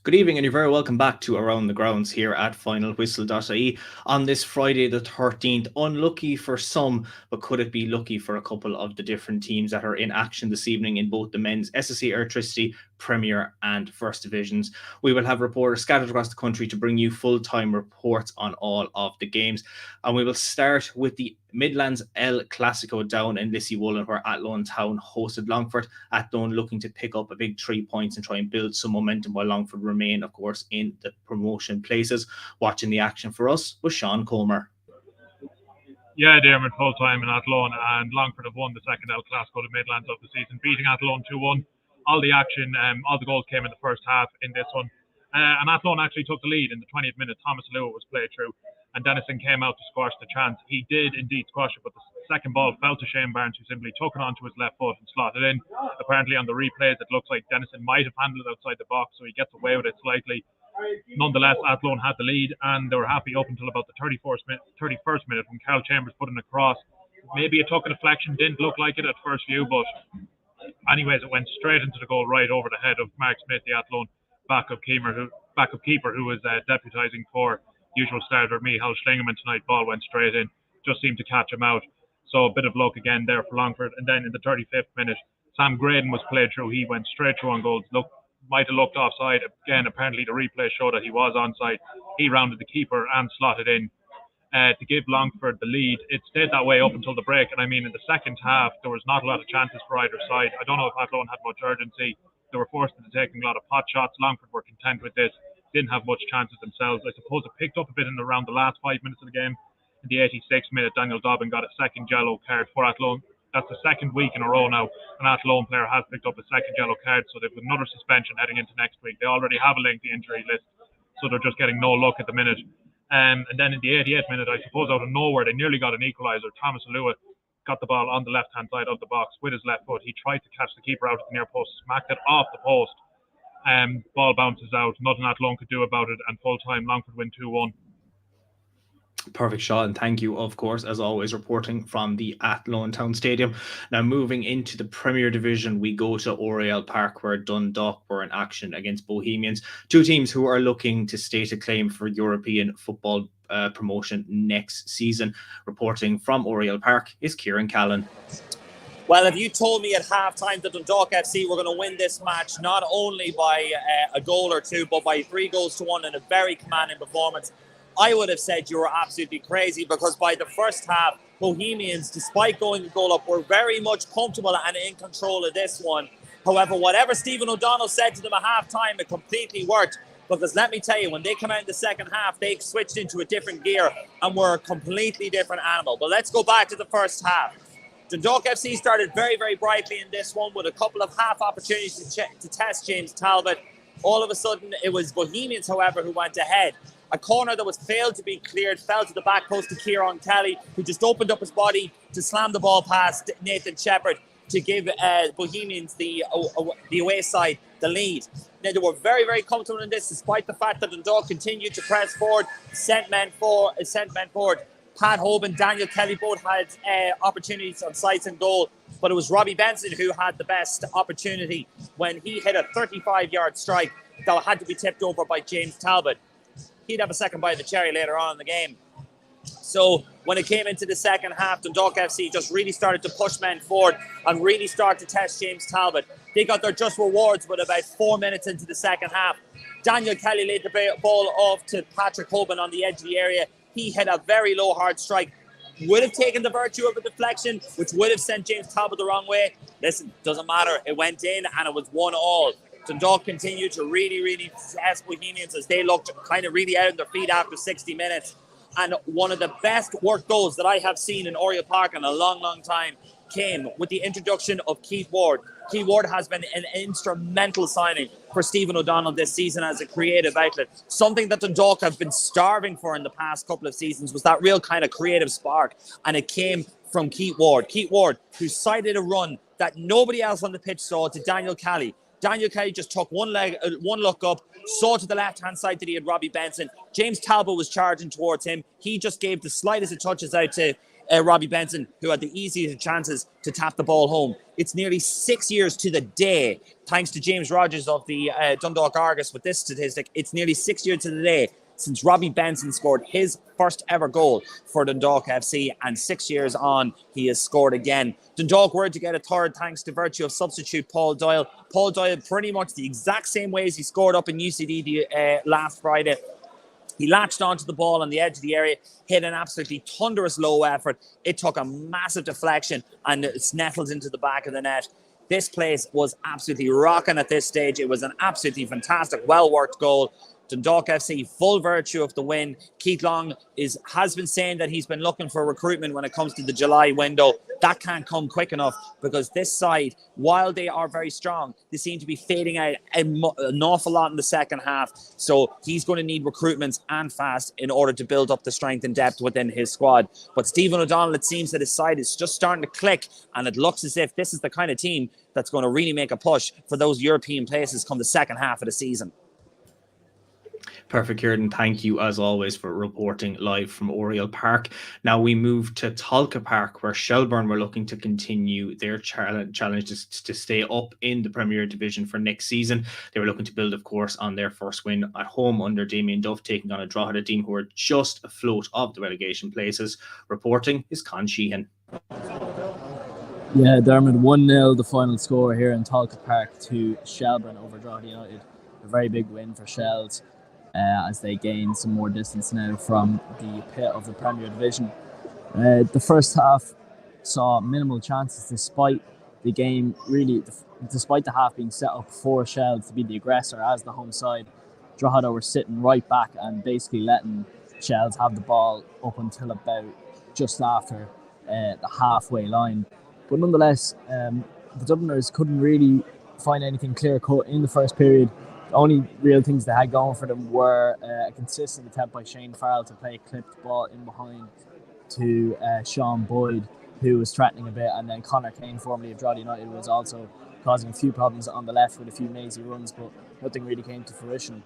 Good evening, and you're very welcome back to Around the Grounds here at Finalwhistle.ie on this Friday the 13th. Unlucky for some, but could it be lucky for a couple of the different teams that are in action this evening in both the men's SSE Electricity, Premier and First Divisions? We will have reporters scattered across the country to bring you full-time reports on all of the games. And we will start with the Midlands El Clasico down in Lissywollen, where Athlone Town hosted Longford. Athlone looking to pick up a big 3 points and try and build some momentum, while Longford remain, of course, in the promotion places. Watching the action for us was Sean Comer. Yeah, Diarmuid full-time in Athlone, and Longford have won the second El Clasico to Midlands of the season, beating Athlone 2-1. All the action, all the goals came in the first half in this one. And Athlone actually took the lead in the 20th minute. Thomas Lewis was played through, and Dennison came out to squash the chance. He did indeed squash it, but the second ball fell to Shane Barnes, who simply took it onto his left foot and slotted in. Apparently on the replays, it looks like Dennison might have handled it outside the box, so he gets away with it slightly. Nonetheless, Athlone had the lead, and they were happy up until about the 31st minute when Carl Chambers put in a cross. Maybe it took a deflection, didn't look like it at first view, but anyways, it went straight into the goal right over the head of Mark Smith, the Athlone backup keeper, who was deputising for usual starter Michal Schlingerman tonight. Ball went straight in, just seemed to catch him out. So a bit of luck again there for Longford. And then in the 35th minute, Sam Graydon was played through. He went straight through on goal. Might have looked offside. Again, apparently the replay showed that he was onside. He rounded the keeper and slotted in to give Longford the lead. It stayed that way up until the break. And I mean, in the second half, there was not a lot of chances for either side. I don't know if Athlone had much urgency. They were forced into taking a lot of pot shots. Longford were content with this. Didn't have much chances themselves. I suppose it picked up a bit in around the last 5 minutes of the game. In the 86th minute, Daniel Dobbin got a second yellow card for Athlone. That's the second week in a row now an Athlone player has picked up a second yellow card, so they've another suspension heading into next week. They already have a lengthy injury list, so they're just getting no luck at the minute. And then in the 88th minute, I suppose out of nowhere, they nearly got an equaliser. Thomas Lewis got the ball on the left-hand side of the box with his left foot. He tried to catch the keeper out at the near post, smacked it off the post. Ball bounces out. Nothing Athlone could do about it, and full-time Longford win 2-1. Perfect shot, and thank you, of course, as always, reporting from the Athlone Town Stadium. Now, moving into the Premier Division, we go to Oriel Park, where Dundalk were in action against Bohemians, two teams who are looking to state a claim for European football promotion next season. Reporting from Oriel Park is Ciaran Callan. Well, if you told me at halftime that Dundalk FC were going to win this match, not only by a goal or two, but by 3-1 in a very commanding performance, I would have said you were absolutely crazy, because by the first half, Bohemians, despite going a goal up, were very much comfortable and in control of this one. However, whatever Stephen O'Donnell said to them at half-time, it completely worked. Because let me tell you, when they came out in the second half, they switched into a different gear and were a completely different animal. But let's go back to the first half. Dundalk FC started very, very brightly in this one with a couple of half opportunities to test James Talbot. All of a sudden, it was Bohemians, however, who went ahead. A corner that was failed to be cleared fell to the back post to Ciaran Callan, who just opened up his body to slam the ball past Nathan Shepherd to give Bohemians the away side the lead. Now, they were very, very comfortable in this, despite the fact that Dundalk continued to press forward, sent men forward. Pat Hoban and Daniel Kelly both had opportunities on sights and goal, but it was Robbie Benson who had the best opportunity when he hit a 35-yard strike that had to be tipped over by James Talbot. He'd have a second bite of the cherry later on in the game. So when it came into the second half, Dundalk FC just really started to push men forward and really start to test James Talbot. They got their just rewards with about 4 minutes into the second half. Daniel Kelly laid the ball off to Patrick Hoban on the edge of the area. He hit a very low, hard strike. Would have taken the virtue of a deflection, which would have sent James Talbot the wrong way. Listen, doesn't matter. It went in and it was 1-1. Dundalk continued to really test Bohemians as they looked kind of really out on their feet after 60 minutes. And one of the best work goals that I have seen in Oriel Park in a long, long time came with the introduction of Keith Ward. Keith Ward has been an instrumental signing for Stephen O'Donnell this season as a creative outlet. Something that Dundalk have been starving for in the past couple of seasons was that real kind of creative spark. And it came from Keith Ward. Keith Ward, who sighted a run that nobody else on the pitch saw to Daniel Kelly. Daniel Kelly just took one look up, saw to the left-hand side that he had Robbie Benson. James Talbot was charging towards him. He just gave the slightest of touches out to Robbie Benson, who had the easiest chances to tap the ball home. It's nearly 6 years to the day thanks to James Rogers of the Dundalk Argus with this statistic, it's nearly 6 years to the day since Robbie Benson scored his first ever goal for Dundalk FC, and 6 years on, he has scored again. Dundalk were to get a third thanks to virtue of substitute Paul Doyle. Paul Doyle, pretty much the exact same ways he scored up in UCD last Friday. He latched onto the ball on the edge of the area, hit an absolutely thunderous low effort. It took a massive deflection and it snettled into the back of the net. This place was absolutely rocking at this stage. It was an absolutely fantastic, well-worked goal. Dundalk FC, full virtue of the win. Keith Long has been saying that he's been looking for recruitment when it comes to the July window. That can't come quick enough because this side, while they are very strong, they seem to be fading out an awful lot in the second half. So he's going to need recruitments and fast in order to build up the strength and depth within his squad. But Stephen O'Donnell, it seems that his side is just starting to click, and it looks as if this is the kind of team that's going to really make a push for those European places come the second half of the season. Perfect, Curtin. Thank you, as always, for reporting live from Oriel Park. Now we move to Tolka Park, where Shelbourne were looking to continue their challenge to stay up in the Premier Division for next season. They were looking to build, of course, on their first win at home under Damien Duff, taking on a Drogheda team who are just afloat of the relegation places. Reporting is Con Sheehan. Yeah, Diarmuid 1-0, the final score here in Tolka Park to Shelbourne over Drogheda United. A very big win for Shells, as they gain some more distance now from the pit of the Premier Division. The first half saw minimal chances despite the game, really, despite the half being set up for Shells to be the aggressor as the home side. Drogheda were sitting right back and basically letting Shells have the ball up until about just after the halfway line. But nonetheless, the Dubliners couldn't really find anything clear-cut in the first period. The only real things they had going for them were a consistent attempt by Shane Farrell to play a clipped ball in behind to Sean Boyd, who was threatening a bit, and then Conor Kane, formerly of Drogheda United, was also causing a few problems on the left with a few mazy runs, but nothing really came to fruition.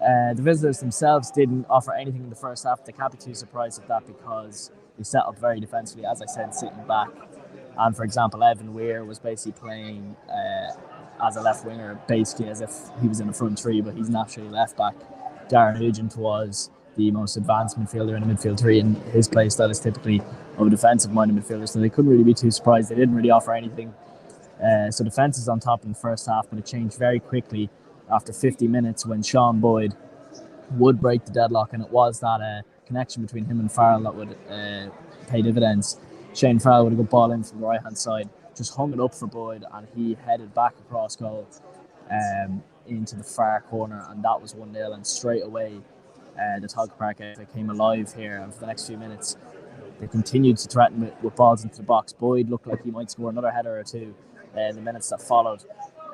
The visitors themselves didn't offer anything in the first half. They can't be too surprised at that because they set up very defensively, as I said, sitting back. And for example, Evan Weir was basically playing as a left winger, basically as if he was in a front three, but he's naturally left back. Darren Nugent was the most advanced midfielder in the midfield three, and his play style is typically of a defensive-minded midfielder, so they couldn't really be too surprised. They didn't really offer anything. So defence is on top in the first half, but it changed very quickly after 50 minutes when Sean Boyd would break the deadlock, and it was that connection between him and Farrell that would pay dividends. Shane Farrell would have got ball in from the right-hand side, just hung it up for Boyd, and he headed back across goal into the far corner, and that was 1-0. And straight away, the Tolka Park outfit came alive here, and for the next few minutes, they continued to threaten with balls into the box. Boyd looked like he might score another header or two in the minutes that followed,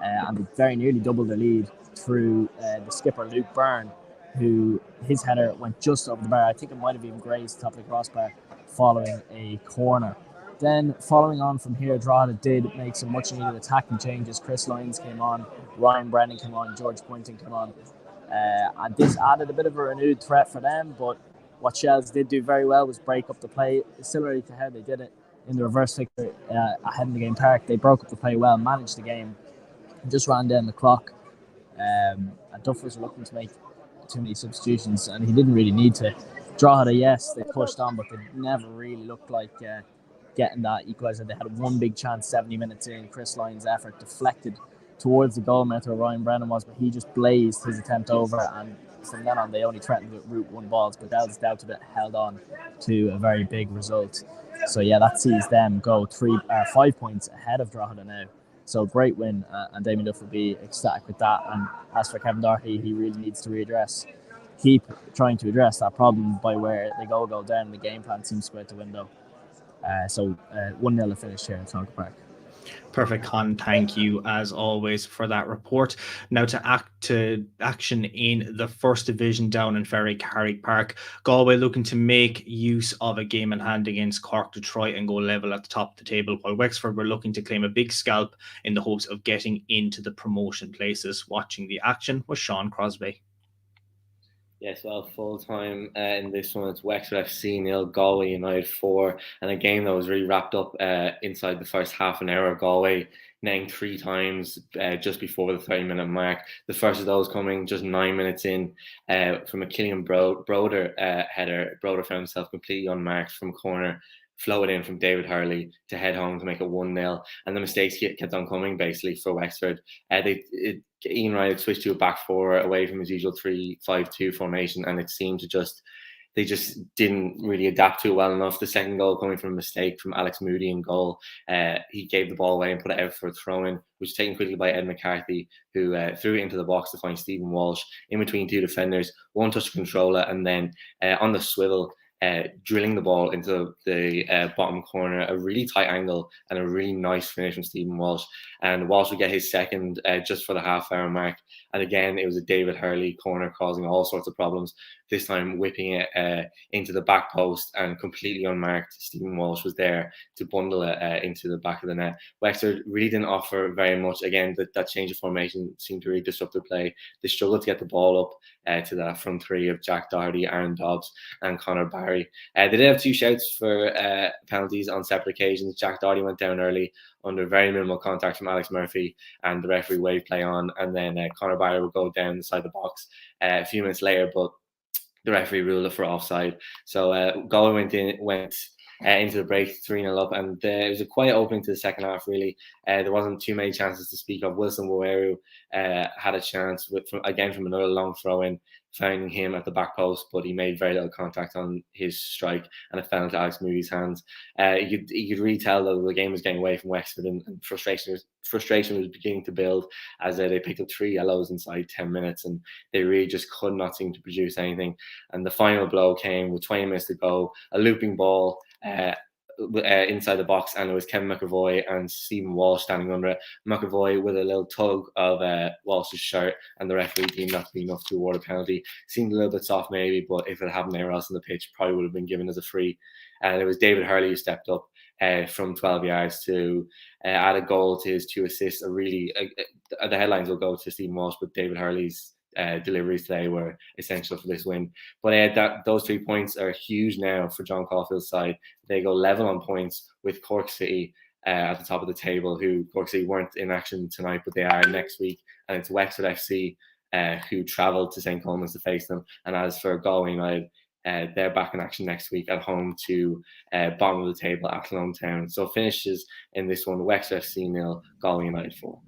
and they very nearly doubled the lead through the skipper, Luke Byrne, who his header went just over the bar. I think it might have even grazed the top of the crossbar following a corner. Then, following on from here, Drogheda did make some much-needed attacking changes. Chris Lyons came on, Ryan Brennan came on, George Poynton came on, and this added a bit of a renewed threat for them. But what Shells did do very well was break up the play, similarly to how they did it in the reverse fixture ahead in the game park. They broke up the play well, managed the game, and just ran down the clock. And Duff was looking to make too many substitutions, and he didn't really need to. Drogheda, yes, they pushed on, but they never really looked like getting that equaliser. They had one big chance 70 minutes in. Chris Lyons' effort deflected towards the goal mouth where Ryan Brennan was, but he just blazed his attempt over, and from then on they only threatened with route one balls, but Dells doubted it, held on to a very big result. So yeah, that sees them go 5 points ahead of Drogheda now. So great win, and Damien Duff will be ecstatic with that. And as for Kevin Doherty, he really needs to keep trying to address that problem by where they go down. The game plan seems to go out the window. So 1-0 to finish here in Tolka Park. Perfect, Con. Thank you, as always, for that report. Now to action in the First Division down in Ferry Carrick Park. Galway looking to make use of a game in hand against Cork to try and go level at the top of the table, while Wexford were looking to claim a big scalp in the hopes of getting into the promotion places. Watching the action was Sean Crosbie. Yes, well, full time in this one, it's Wexford FC 0, Galway United 4, and a game that was really wrapped up inside the first half an hour. Galway netting 3 times just before the 30-minute mark. The first of those coming just 9 minutes in from a Killian Broder header. Broder found himself completely unmarked from a corner, floated in from David Hurley to head home to make it 1-0, and the mistakes kept on coming basically for Wexford. Ian Wright switched to a back four away from his usual 3-5-2 formation, and it seemed to they just didn't really adapt to it well enough. The second goal coming from a mistake from Alex Moody in goal. He gave the ball away and put it out for a throw-in, which was taken quickly by Ed McCarthy, who threw it into the box to find Stephen Walsh in between 2 defenders, one touch the controller, and then on the swivel, drilling the ball into the bottom corner, a really tight angle and a really nice finish from Stephen Walsh. And Walsh would get his second just for the half-hour mark. And again, it was a David Hurley corner causing all sorts of problems, this time whipping it into the back post and completely unmarked. Stephen Walsh was there to bundle it into the back of the net. Wexford really didn't offer very much. Again, that change of formation seemed to really disrupt their play. They struggled to get the ball up to that front three of Jack Doherty, Aaron Dobbs and Conor Barry. They did have 2 shouts for penalties on separate occasions. Jack Doherty went down early under very minimal contact from Alex Murphy, and the referee waved play on, and then Conor Barry would go down inside the box a few minutes later, but the referee ruled it for offside. So Galway went into the break 3-0 up, and it was a quiet opening to the second half, really. There wasn't too many chances to speak of. Wilson Waweru had a chance from another long throw-in, finding him at the back post, but he made very little contact on his strike, and it fell into Alex Moody's hands. You could really tell that the game was getting away from Wexford, and frustration was beginning to build as they picked up 3 yellows inside 10 minutes, and they really just could not seem to produce anything. And the final blow came with 20 minutes to go, a looping ball inside the box, and it was Kevin McAvoy and Stephen Walsh standing under it. McAvoy with a little tug of Walsh's shirt, and the referee deemed that to be enough to award a penalty. Seemed a little bit soft maybe, but if it happened anywhere else on the pitch, probably would have been given as a free. And it was David Hurley who stepped up from 12 yards to add a goal to his 2 assists. The headlines will go to Stephen Walsh, but David Hurley's deliveries today were essential for this win. But those 3 points are huge now for John Caulfield's side. They go level on points with Cork City at the top of the table, who Cork City weren't in action tonight, but they are next week. And it's Wexford FC who travelled to St. Coleman's to face them. And as for Galway United, they're back in action next week at home to bottom of the table Athlone Town. So finishes in this one: Wexford FC 0, Galway United 4.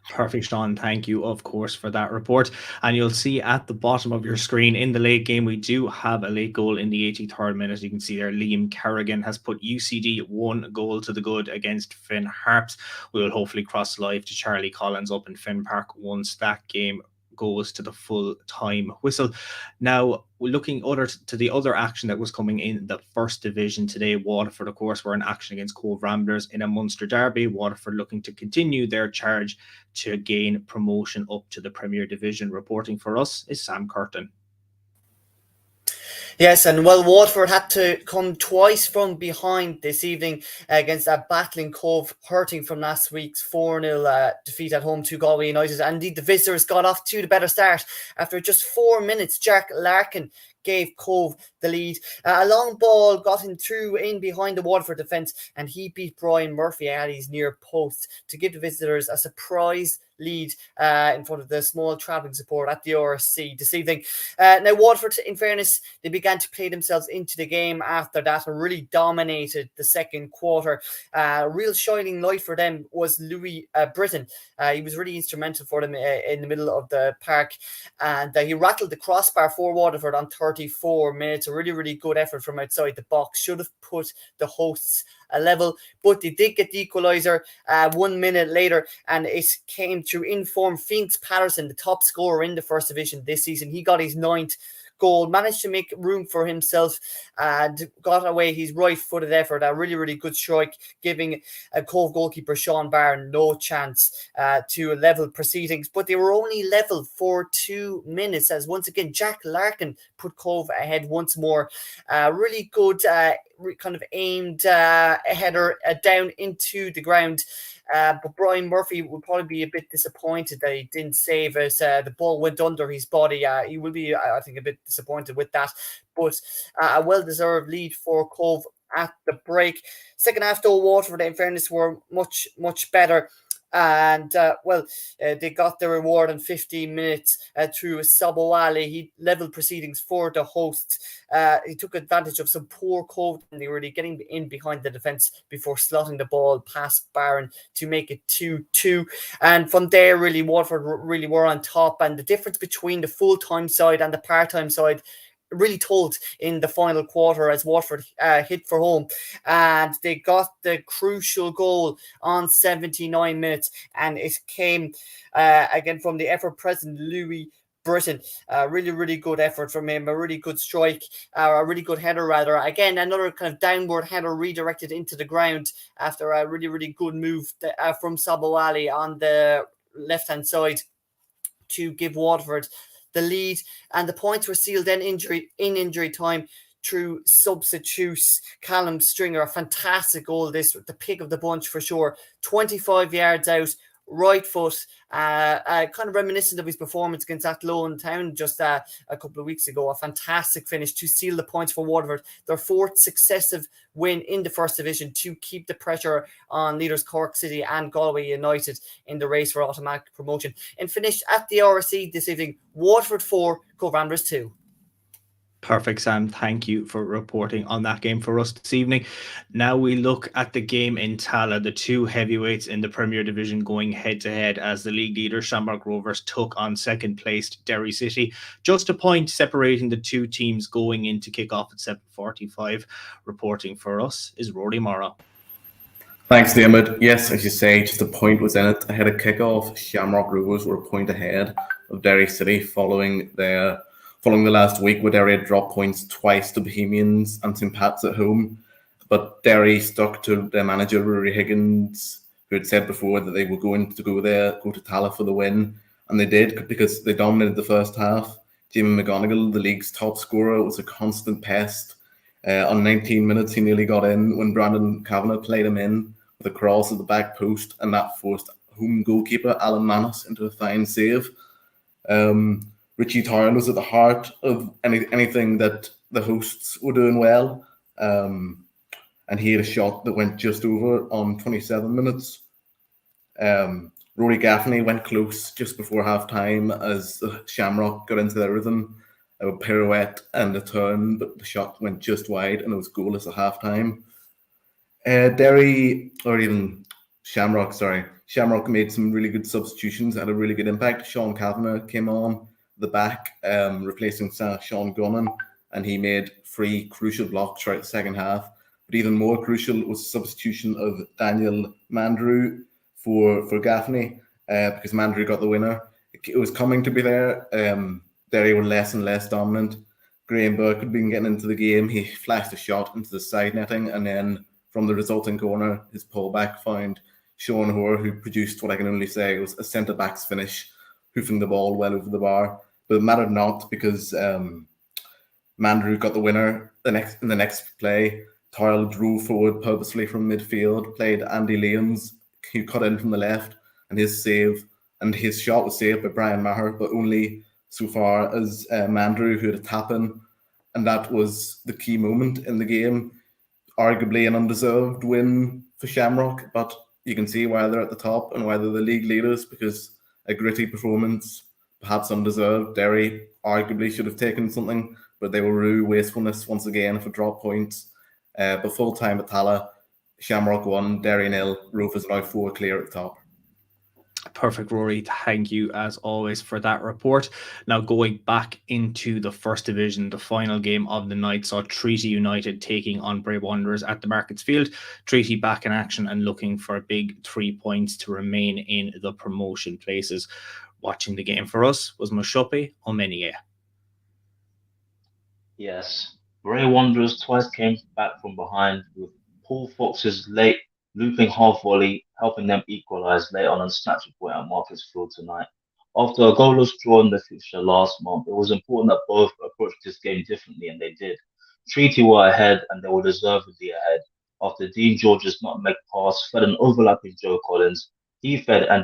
Perfect, Sean. Thank you, of course, for that report. And you'll see at the bottom of your screen in the late game, we do have a late goal in the 83rd minute. You can see there, Liam Kerrigan has put UCD 1 goal to the good against Finn Harps. We will hopefully cross live to Charlie Collins up in Finn Park once that game goes to the full time whistle. Now, we're looking to the other action that was coming in the first division today. Waterford, of course, were in action against Cove Ramblers in a Munster derby. Waterford looking to continue their charge to gain promotion up to the Premier Division. Reporting for us is Sam Curtin. Yes, and well, Waterford had to come twice from behind this evening against that battling Cove, hurting from last week's 4-0 defeat at home to Galway United. And indeed, the visitors got off to the better start. After just 4 minutes, Jack Larkin gave Cove the lead. A long ball got him through in behind the Waterford defence, and he beat Brian Murphy at his near post to give the visitors a surprise lead in front of the small travelling support at the RSC this evening. Now, Waterford, in fairness, they began to play themselves into the game after that and really dominated the second quarter. Real shining light for them was Louis Britton. He was really instrumental for them in the middle of the park, and he rattled the crossbar for Waterford on 34 minutes. A really, really good effort from outside the box. Should have put the hosts a level, but they did get the equaliser 1 minute later, and it came through informed Phoenix Paterson, the top scorer in the first division this season. He got his 9th goal, managed to make room for himself and got away his right-footed effort. A really, really good strike, giving Cove goalkeeper Sean Barron no chance to level proceedings. But they were only level for 2 minutes, as once again Jack Larkin put Cove ahead once more. Really good, kind of aimed header down into the ground. But Brian Murphy will probably be a bit disappointed that he didn't save it. The ball went under his body. He will be, I think, a bit disappointed with that. But a well-deserved lead for Cove at the break. Second half, though, Waterford, in fairness, were much, much better. And, they got the reward in 15 minutes through Sabowale. He levelled proceedings for the hosts. He took advantage of some poor Cove, and they were really getting in behind the defence before slotting the ball past Barron to make it 2-2. And from there, really, Waterford really were on top. And the difference between the full-time side and the part-time side really told in the final quarter as Waterford hit for home, and they got the crucial goal on 79 minutes, and it came again from the ever-present Louis Britton. Really, really good effort from him, a really good strike, a really good header rather. Again, another kind of downward header redirected into the ground after a really, really good move from Sabowale on the left-hand side to give Waterford the lead, and the points were sealed in injury time through substitutes. Callum Stringer, a fantastic goal, this, the pick of the bunch for sure. 25 yards out, right foot, kind of reminiscent of his performance against Athlone Town just a couple of weeks ago. A fantastic finish to seal the points for Waterford, their fourth successive win in the First Division, to keep the pressure on leaders Cork City and Galway United in the race for automatic promotion. And finished at the RSC this evening, Waterford 4, Cove Ramblers 2. Perfect, Sam. Thank you for reporting on that game for us this evening. Now we look at the game in Tala, the two heavyweights in the Premier Division going head-to-head as the league leader Shamrock Rovers took on second-placed Derry City. Just a point separating the two teams going into kick-off at 7:45. Reporting for us is Rory Morrow. Thanks, Diarmuid. Yes, as you say, just a point was in it. Ahead of kick-off, Shamrock Rovers were a point ahead of Derry City following the last week where Derry had dropped points twice to Bohemians and St. Pat's at home. But Derry stuck to their manager, Rory Higgins, who had said before that they were going to go to Tala for the win. And they did, because they dominated the first half. Jamie McGonigal, the league's top scorer, was a constant pest. On 19 minutes, he nearly got in when Brandon Kavanagh played him in with a cross at the back post, and that forced home goalkeeper Alan Manos into a fine save. Richie Tyrrell was at the heart of anything that the hosts were doing well. And he had a shot that went just over on 27 minutes. Rory Gaffney went close just before half-time as the Shamrock got into their rhythm. A pirouette and a turn, but the shot went just wide and it was goalless at half-time. Shamrock made some really good substitutions, had a really good impact. Sean Kavanagh came on the back, replacing Sean Gunnan, and he made 3 crucial blocks throughout the second half. But even more crucial was the substitution of Daniel Mandrew for Gaffney, because Mandrew got the winner. It was coming to be there. Derry were less and less dominant. Graham Burke had been getting into the game. He flashed a shot into the side netting, and then from the resulting corner, his pullback found Sean Hoare, who produced what I can only say was a centre-back's finish, hoofing the ball well over the bar. But it mattered not, because Mandrew got the winner in the next play. Tyrrell drove forward purposefully from midfield, played Andy Lyons, who cut in from the left, and his shot was saved by Brian Maher, but only so far as Mandrew, who had a tap-in, and that was the key moment in the game. Arguably an undeserved win for Shamrock, but you can see why they're at the top and why they're the league leaders, because a gritty performance, perhaps undeserved. Derry arguably should have taken something, but they were rue wastefulness once again for drop points. But full time at Tala, Shamrock 1, Derry 0, Rovers now 4 clear at the top. Perfect, Rory. Thank you as always for that report. Now going back into the First Division, the final game of the night saw Treaty United taking on Bray Wanderers at the Markets Field. Treaty back in action and looking for a big 3 points to remain in the promotion places. Watching the game for us was Mosope Ominiyi. Yes, Bray Wanderers twice came back from behind, with Paul Fox's late looping half volley helping them equalise late on and snatch a point at Markets Field tonight. After a goalless draw in the fixture last month, it was important that both approached this game differently, and they did. Treaty were ahead, and they were deservedly ahead. After Dean George's nutmeg pass fed an overlapping Joe Collins, he fed and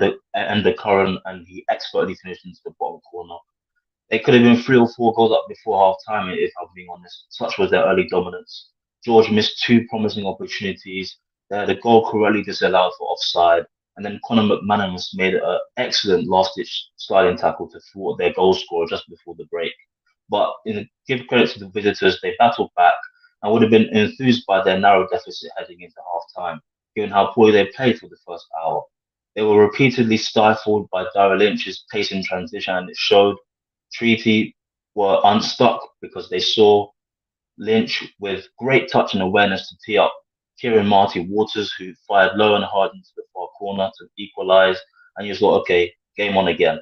the Curran, and he expertly finished into the bottom corner. They could have been 3 or 4 goals up before half time, if I'm being honest. Such was their early dominance. George missed 2 promising opportunities. They had a goal correctly disallowed for offside. And then Conor McManus made an excellent last ditch sliding tackle to thwart their goal scorer just before the break. But give credit to the visitors, they battled back and would have been enthused by their narrow deficit heading into half time, given how poorly they played for the first hour. They were repeatedly stifled by Dara Lynch's pace in transition, and it showed. Treaty were unstuck because they saw Lynch with great touch and awareness to tee up Kieran Marty Waters, who fired low and hard into the far corner to equalise, and you just thought, okay, game on again.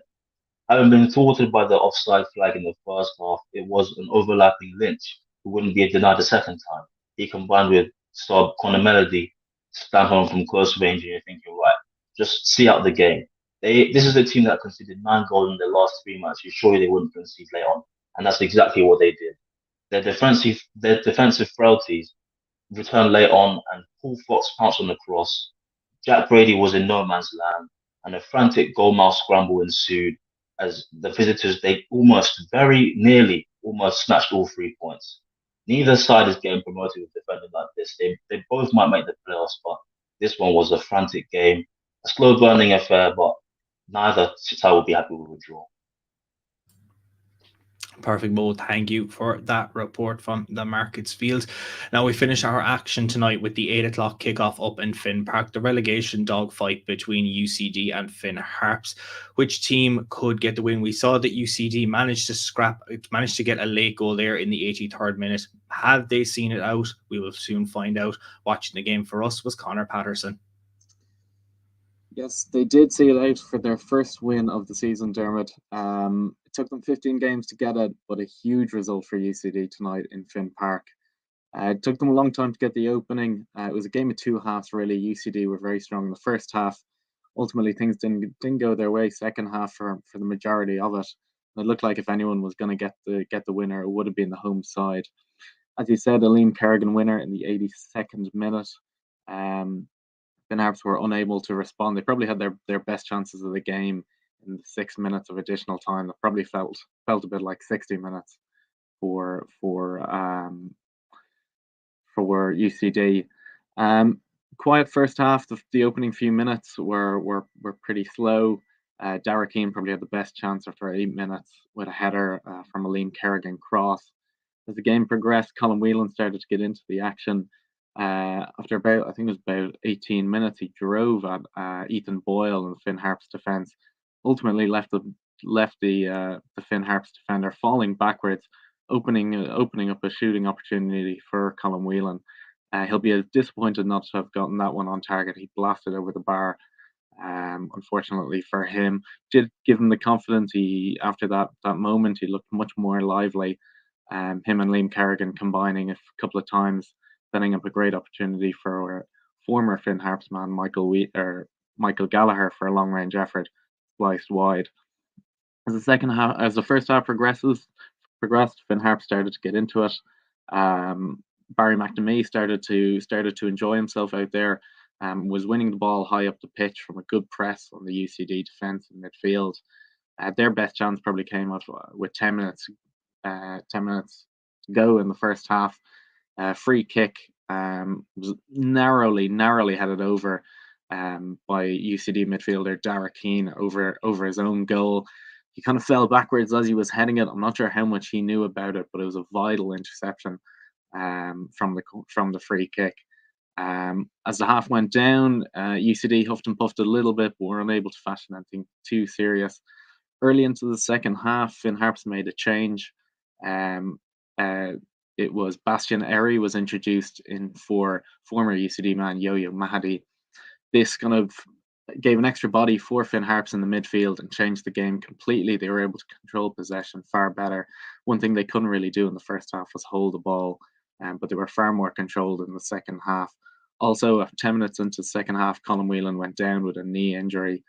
Having been thwarted by the offside flag in the first half, it was an overlapping Lynch who wouldn't be denied a second time. He combined with star Conor Melody to stand home from close range, and you're thinking, right, just see out the game. This is a team that conceded 9 goals in their last 3 matches. Surely they wouldn't concede late on, and that's exactly what they did. Their defensive frailties returned late on, and Paul Fox pounced on the cross. Jack Brady was in no man's land, and a frantic goalmouth scramble ensued as the visitors, they very nearly snatched all 3 points. Neither side is getting promoted with defending like this. They both might make the playoffs, but this one was a frantic game, a slow burning affair, but neither side will be happy with a draw. Perfect, Mo. Thank you for that report from the Markets Field. Now we finish our action tonight with the 8 o'clock kickoff up in Finn Park, the relegation dogfight between UCD and Finn Harps. Which team could get the win? We saw that UCD managed to get a late goal there in the 83rd minute. Have they seen it out? We will soon find out. Watching the game for us was Conor Paterson. Yes, they did see it out for their first win of the season, Diarmuid. It took them 15 games to get it, but a huge result for UCD tonight in Finn Park. It took them a long time to get the opening. It was a game of 2 halves, really. UCD were very strong in the first half. Ultimately, things didn't go their way second half for the majority of it. It looked like if anyone was going to get the winner, it would have been the home side. As you said, Liam Kerrigan winner in the 82nd minute. Finn Harps were unable to respond. They probably had their best chances of the game in the 6 minutes of additional time. That probably felt a bit like 60 minutes for UCD. Quiet first half. The opening few minutes were pretty slow. Dara Keane probably had the best chance after 8 minutes with a header from a Liam Kerrigan cross. As the game progressed, Colin Whelan started to get into the action. After about, I think it was about 18 minutes, he drove at Ethan Boyle in the Finn Harps defence. Ultimately left the Finn Harps defender falling backwards, opening up a shooting opportunity for Colin Whelan. He'll be disappointed not to have gotten that one on target. He blasted over the bar. Unfortunately for him, did give him the confidence. After that moment, he looked much more lively. Him and Liam Kerrigan combining a couple of times, setting up a great opportunity for former Finn Harps man Michael Gallagher for a long range effort, sliced wide. As the first half progressed, Finn Harps started to get into it. Barry McNamee started to enjoy himself out there. Was winning the ball high up the pitch from a good press on the UCD defence in midfield. Their best chance probably came out with 10 minutes to go in the first half. Free kick was narrowly headed over by UCD midfielder Dara Keane over his own goal. He kind of fell backwards as he was heading it. I'm not sure how much he knew about it, but it was a vital interception from the free kick. As the half went down, UCD huffed and puffed a little bit, but were unable to fashion anything too serious. Early into the second half, Finn Harps made a change. It was Bastian Eri was introduced in for former UCD man Yo-Yo Mahdi. This kind of gave an extra body for Finn Harps in the midfield and changed the game completely. They were able to control possession far better. One thing they couldn't really do in the first half was hold the ball, but they were far more controlled in the second half. Also, 10 minutes into the second half, Colin Whelan went down with a knee injury.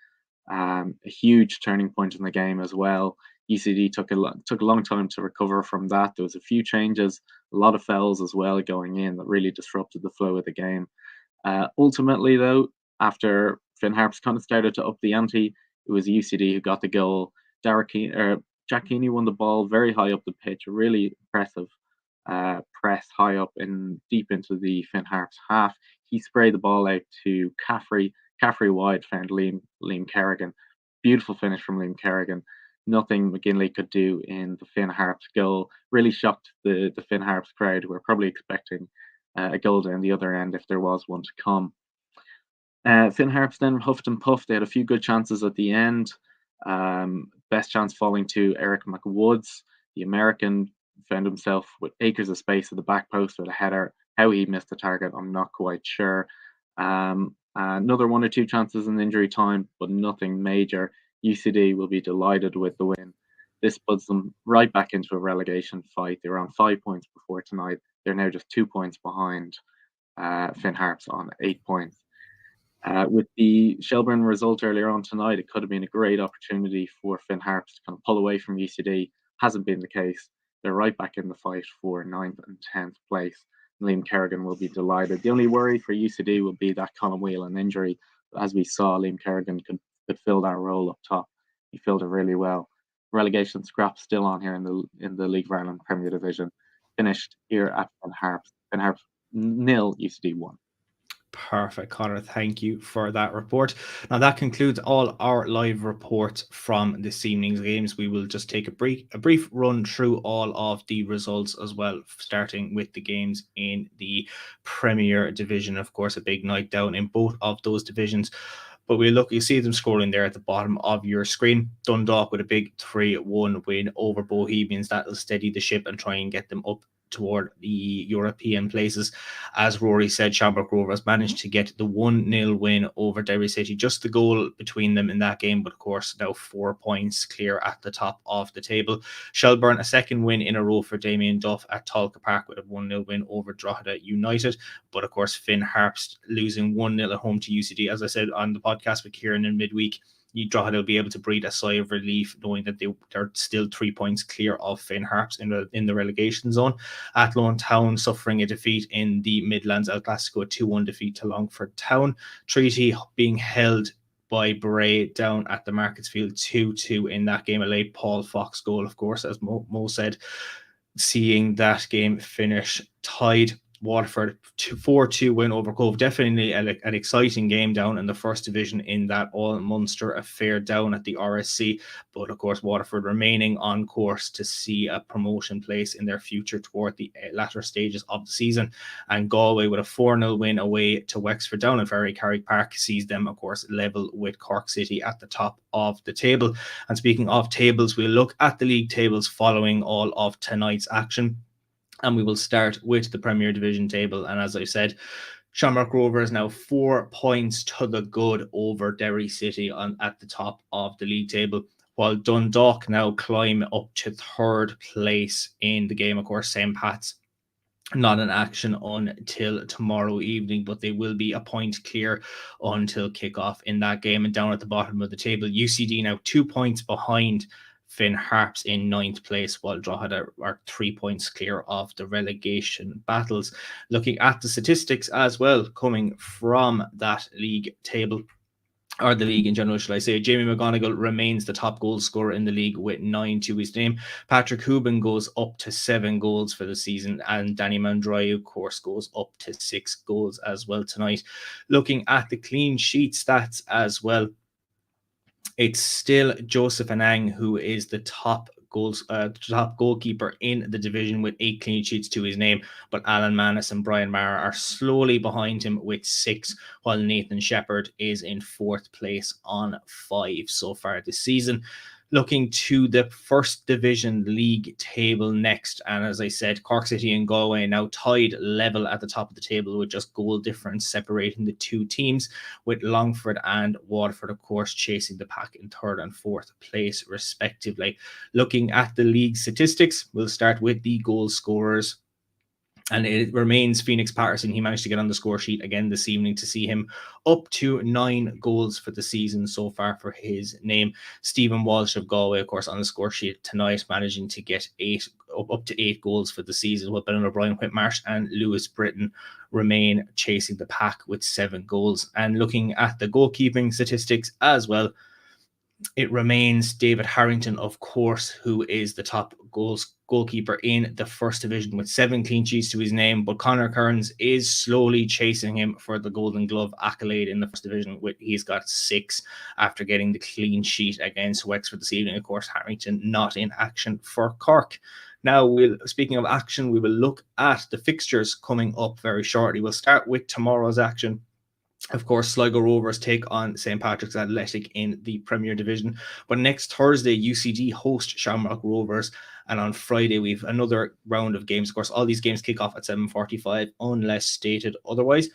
A huge turning point in the game as well. UCD took a long time to recover from that. There was a few changes, a lot of fouls as well going in that really disrupted the flow of the game. Ultimately, though, after Finn Harps kind of started to up the ante, it was UCD who got the goal. Jack Keeney won the ball very high up the pitch, a really impressive press high up and deep into the Finn Harps half. He sprayed the ball out to Caffrey. Caffrey wide found Liam Kerrigan. Beautiful finish from Liam Kerrigan. Nothing McGinley could do in the Finn Harps goal. Really shocked the Finn Harps crowd, who were probably expecting a goal down the other end if there was one to come. Finn Harps then huffed and puffed. They had a few good chances at the end. Best chance falling to Eric McWoods. The American found himself with acres of space at the back post with a header. How he missed the target, I'm not quite sure. Another one or two chances in injury time, but nothing major. UCD will be delighted with the win. This puts them right back into a relegation fight. They were on 5 points before tonight. They're now just 2 points behind Finn Harps on 8 points. With the Shelbourne result earlier on tonight, it could have been a great opportunity for Finn Harps to kind of pull away from UCD. Hasn't been the case. They're right back in the fight for 9th and 10th place. Liam Kerrigan will be delighted. The only worry for UCD will be that Colin Whelan injury. But as we saw, Liam Kerrigan could fill that role up top. He filled it really well. Relegation scrap still on here in the League of Ireland Premier Division. Finished here at Finn Harps. Finn Harps 0, UCD 1. Perfect, Conor. Thank you for that report. Now that concludes all our live reports from this evening's games. We will just take a brief run through all of the results as well, starting with the games in the Premier Division. Of course, a big night down in both of those divisions. But you see them scoring there at the bottom of your screen. Dundalk with a big 3-1 win over Bohemians. That will steady the ship and try and get them up toward the European places. As Rory said, Shamrock Rovers managed to get the 1-0 win over Derry City. Just the goal between them in that game, but of course now 4 points clear at the top of the table. Shelbourne, a second win in a row for Damien Duff at Tolka Park with a 1-0 win over Drogheda United. But of course, Finn Harps losing 1-0 at home to UCD. As I said on the podcast with Ciaran in midweek, Drogheda will be able to breathe a sigh of relief knowing that they're still 3 points clear of Finn Harps in the relegation zone. Athlone Town suffering a defeat in the Midlands El Clasico, 2-1 defeat to Longford Town. Treaty being held by Bray down at the Marketsfield 2-2 in that game. A late Paul Fox goal, of course, as Mo said. Seeing that game finish tied. Waterford 4-2 win over Cove. Definitely an exciting game down in the first division in that all-Munster affair down at the RSC. But of course, Waterford remaining on course to see a promotion place in their future toward the latter stages of the season. And Galway with a 4-0 win away to Wexford down at Ferry Carrick Park sees them, of course, level with Cork City at the top of the table. And speaking of tables, we'll look at the league tables following all of tonight's action. And we will start with the Premier Division table. And as I said, Shamrock Rovers now 4 points to the good over Derry City at the top of the league table, while Dundalk now climb up to 3rd place in the game. Of course, St. Pat's not in action until tomorrow evening, but they will be a point clear until kickoff in that game. And down at the bottom of the table, UCD now 2 points behind Finn Harps in 9th place, while Drogheda are 3 points clear of the relegation battles. Looking at the statistics as well, coming from that league table, or the league in general, should I say, Jamie McGonigal remains the top goal scorer in the league with 9 to his name. Patrick Hubin goes up to 7 goals for the season, and Danny Mandroy, of course, goes up to 6 goals as well tonight. Looking at the clean sheet stats as well, it's still Joseph Anang who is the top goalkeeper in the division with 8 clean sheets to his name, but Alan Manis and Brian Mara are slowly behind him with 6, while Nathan Shepherd is in 4th place on 5 so far this season. Looking to the First Division league table next, and as I said, Cork City and Galway now tied level at the top of the table with just goal difference separating the two teams, with Longford and Waterford, of course, chasing the pack in 3rd and 4th place respectively. Looking at the league statistics, we'll start with the goal scorers. And it remains Phoenix Paterson. He managed to get on the score sheet again this evening to see him up to 9 goals for the season so far for his name. Stephen Walsh of Galway, of course, on the score sheet tonight, managing to get up to 8 goals for the season, while Ben O'Brien, Whitmarsh and Lewis Britton remain chasing the pack with 7 goals. And looking at the goalkeeping statistics as well, it remains David Harrington, of course, who is the top goalkeeper in the first division with 7 clean sheets to his name. But Conor Kearns is slowly chasing him for the Golden Glove accolade in the first division. He's got 6 after getting the clean sheet against Wexford this evening. Of course, Harrington not in action for Cork. Now, speaking of action, we will look at the fixtures coming up very shortly. We'll start with tomorrow's action. Of course, Sligo Rovers take on St. Patrick's Athletic in the Premier Division. But next Thursday, UCD host Shamrock Rovers. And on Friday, we've another round of games. Of course, all these games kick off at 7:45, unless stated otherwise.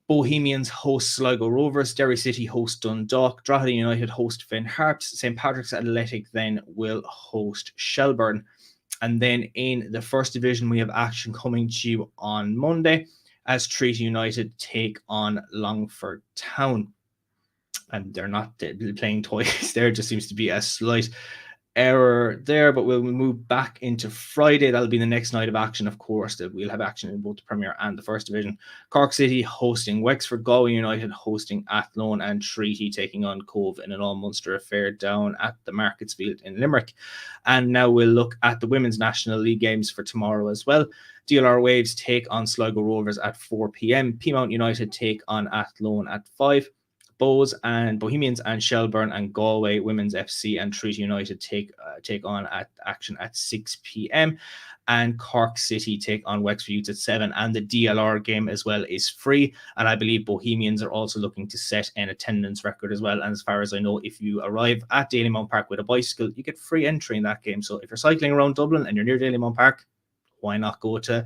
Bohemians host Sligo Rovers. Derry City host Dundalk. Drogheda United host Finn Harps. St. Patrick's Athletic then will host Shelbourne. And then in the first division, we have action coming to you on Monday, as Treaty United take on Longford Town. And they're not playing twice. There just seems to be a slight error there, but we'll move back into Friday. That'll be the next night of action, of course, that we'll have action in both the Premier and the First Division. Cork City hosting Wexford, Galway United hosting Athlone, and Treaty taking on Cove in an all-Munster affair down at the Markets Field in Limerick. And now we'll look at the Women's National League games for tomorrow as well. DLR Waves take on Sligo Rovers at 4 p.m. Peamount United take on Athlone at 5. Bohemians and Shelbourne and Galway Women's FC and Treaty United take on action at 6 p.m. And Cork City take on Wexford Youths at 7. And the DLR game as well is free. And I believe Bohemians are also looking to set an attendance record as well. And as far as I know, if you arrive at Dalymount Park with a bicycle, you get free entry in that game. So if you're cycling around Dublin and you're near Dalymount Park, why not go to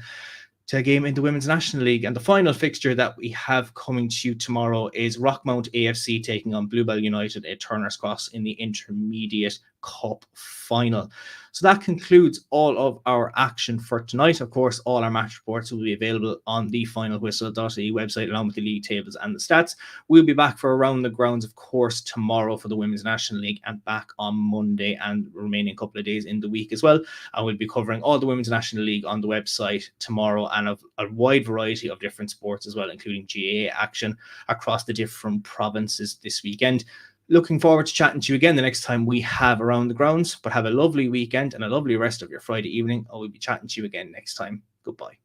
a game in the Women's National League? And the final fixture that we have coming to you tomorrow is Rockmount AFC taking on Bluebell United at Turner's Cross in the Intermediate Cup final. So that concludes all of our action for tonight. Of course, all our match reports will be available on the Finalwhistle.ie website, along with the league tables and the stats. We'll be back for Around the Grounds, of course, tomorrow for the Women's National League, and back on Monday and the remaining couple of days in the week as well. And we'll be covering all the Women's National League on the website tomorrow, and a wide variety of different sports as well, including GAA action across the different provinces this weekend. Looking forward to chatting to you again the next time we have Around the Grounds, but have a lovely weekend and a lovely rest of your Friday evening. I will be chatting to you again next time. Goodbye.